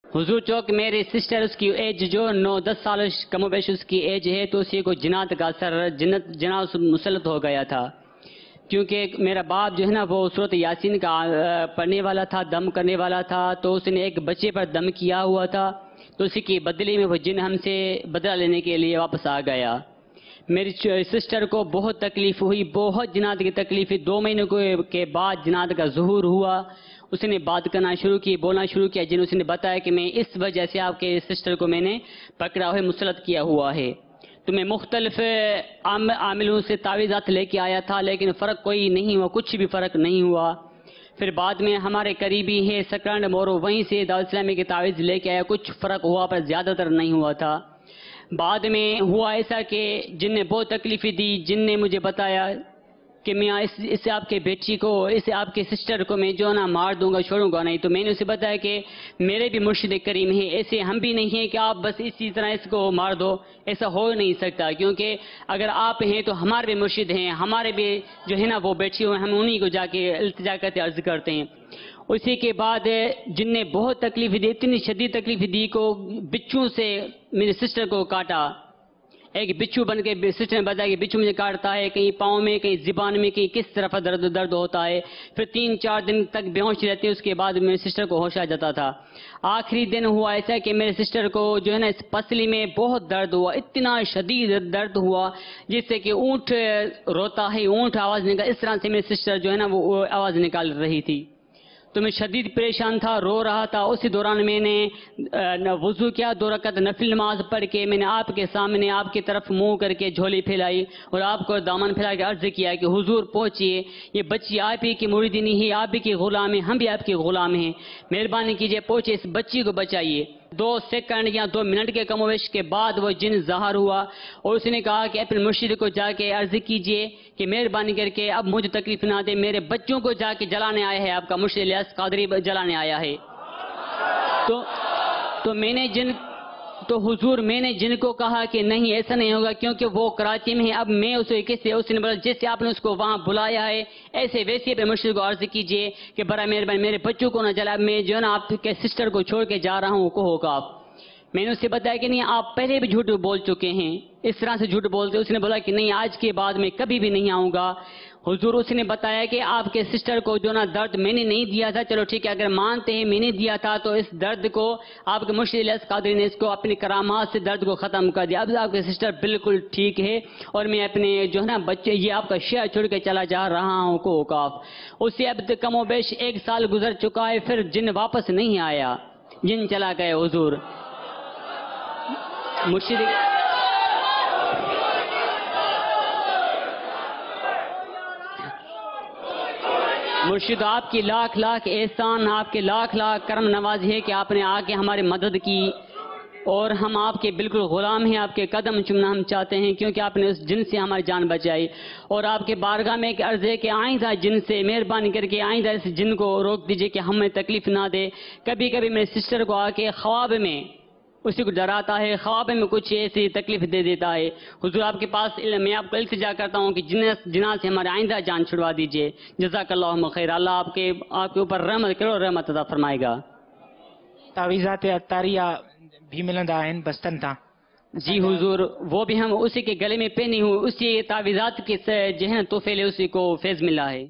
حضور چوک میری سسٹر، اس کی ایج جو 9-10 سال کم و بیش اس کی ایج ہے، تو اسی کو جنات کا اثر جنات مسلط ہو گیا تھا، کیونکہ میرا باپ جو ہے نا وہ سورۃ یاسین کا پڑھنے والا تھا، دم کرنے والا تھا، تو اس نے ایک بچے پر دم کیا ہوا تھا، تو اسی کی بدلے میں وہ جن ہم سے بدلہ لینے کے لیے واپس آ گیا۔ میری سسٹر کو بہت تکلیف ہوئی، بہت جنات کی تکلیف ہوئی۔ 2 مہینے کے بعد جنات کا ظہور ہوا، اس نے بات کرنا شروع کی، بولنا شروع کیا۔ جن اس نے بتایا کہ میں اس وجہ سے آپ کے سسٹر کو میں نے پکڑا ہوا ہے، مسلط کیا ہوا ہے، تو میں مختلف عاملوں سے تعویذات لے کے آیا تھا، لیکن فرق کوئی نہیں ہوا، کچھ بھی فرق نہیں ہوا۔ پھر بعد میں ہمارے قریبی ہے سکرانڈ مورو، وہیں سے دارالاسلامی کی تعویذ لے کے آیا، کچھ فرق ہوا پر زیادہ تر نہیں ہوا تھا۔ بعد میں ہوا ایسا کہ جن نے بہت تکلیفیں دی، جن نے مجھے بتایا کہ میں اس آپ کے بیٹی کو، اس آپ کے سسٹر کو میں جو ہے نا مار دوں گا، چھوڑوں گا نہیں، تو میں نے اسے بتایا کہ میرے بھی مرشد کریم ہیں، ایسے ہم بھی نہیں ہیں کہ آپ بس اسی طرح اس کو مار دو، ایسا ہو نہیں سکتا، کیونکہ اگر آپ ہیں تو ہمارے بھی مرشد ہیں، ہمارے بھی جو ہے نا وہ بیٹی ہوئے، ہم انہی کو جا کے التجا کرتے عرض کرتے ہیں۔ اسی کے بعد جن نے بہت تکلیف دی، اتنی شدید تکلیف دی کو بچوں سے میری سسٹر کو کاٹا، ایک بچھو بن کے سسٹر نے بتایا کہ بچھو مجھے کاٹتا ہے، کہیں پاؤں میں، کہیں زبان میں، کہیں کس طرف درد ہوتا ہے، پھر 3-4 دن تک بے ہوش رہتے، اس کے بعد میرے سسٹر کو ہوش آ جاتا تھا۔ آخری دن ہوا ایسا کہ میرے سسٹر کو جو ہے نا اس پسلی میں بہت درد ہوا، اتنا شدید درد ہوا جس سے کہ اونٹ روتا ہے، اونٹ آواز نکال، اس طرح سے میری سسٹر جو ہے نا وہ آواز نکال رہی تھی، تو میں شدید پریشان تھا، رو رہا تھا۔ اسی دوران میں نے وضو کیا، 2 رکعت نفل نماز پڑھ کے میں نے آپ کے سامنے آپ کی طرف منہ کر کے جھولی پھیلائی اور آپ کو دامن پھیلا کے عرض کیا کہ حضور پہنچیے، یہ بچی آپ ہی کی مریدنی ہے، آپ ہی کے غلام ہیں، ہم بھی آپ کے غلام ہیں، مہربانی کیجئے پہنچے، اس بچی کو بچائیے۔ 2 سیکنڈ یا 2 منٹ کے کم و بیش کے بعد وہ جن ظاہر ہوا اور اس نے کہا کہ اپنے مرشد کو جا کے عرض کیجئے کہ مہربانی کر کے اب مجھے تکلیف نہ دے، میرے بچوں کو جا کے جلانے آیا ہے، آپ کا مرشد الیاس قادری جلانے آیا ہے۔ تو حضور میں نے جن کو کہا کہ نہیں ایسا نہیں ہوگا، کیونکہ وہ کراچی میں ہے، اب میں اسے کیسے، اس نے بولا جیسے آپ نے اس کو وہاں بلایا ہے ایسے ویسے اپنے مرشد کو عرض کیجئے کہ برائے مہربانی میرے بچوں کو نہ جلا، میں جو ہے نا آپ کے سسٹر کو چھوڑ کے جا رہا ہوں، کہو کہ آپ، میں نے اسے بتایا کہ نہیں آپ پہلے بھی جھوٹ بول چکے ہیں، اس طرح سے جھوٹ بولتے، اس نے بولا کہ نہیں آج کے بعد میں کبھی بھی نہیں آؤں گا۔ حضور اس نے بتایا کہ آپ کے سسٹر کو جو نا درد میں نے نہیں دیا تھا، چلو ٹھیک ہے اگر مانتے ہیں میں نے دیا تھا تو اس درد کو آپ کے مرشد الیاس قادری نے اس کو اپنی کرامات سے درد کو ختم کر دیا، اب آپ کے سسٹر بالکل ٹھیک ہے اور میں اپنے جو ہے نا بچے یہ آپ کا شہر چھوڑ کے چلا جا رہا ہوں کو اوقاف۔ اس سے اب کم و بیش 1 سال گزر چکا ہے، پھر جن واپس نہیں آیا، جن چلا گئے حضور۔ مرشد آپ کی لاکھ لاکھ احسان، آپ کے لاکھ لاکھ کرم نوازی ہے کہ آپ نے آ کے ہماری مدد کی، اور ہم آپ کے بالکل غلام ہیں، آپ کے قدم چومنا ہم چاہتے ہیں، کیونکہ آپ نے اس جن سے ہماری جان بچائی، اور آپ کے بارگاہ میں ایک عرض ہے کہ آئندہ جن سے مہربانی کر کے آئندہ اس جن کو روک دیجئے کہ ہمیں تکلیف نہ دے۔ کبھی کبھی میرے سسٹر کو آ کے خواب میں اسی کو ڈراتا ہے، خواب میں کچھ ایسی تکلیف دے دیتا ہے۔ حضور آپ کے پاس میں آپ کو التجا کرتا ہوں کہ جنات سے ہمارے آئندہ جان چھڑوا دیجئے۔ جزاک اللہ خیر، اللہ آپ کے اوپر رحمت کرو، رحمت عطا فرمائے گا۔ تعویذات عطاریہ بھی ملندا ہیں بستن تا؟ جی حضور، وہ بھی ہم اسی کے گلے میں پہنی ہوں، اسی تعویذات کے جو ہے نا تحفے اسی کو فیض ملا ہے۔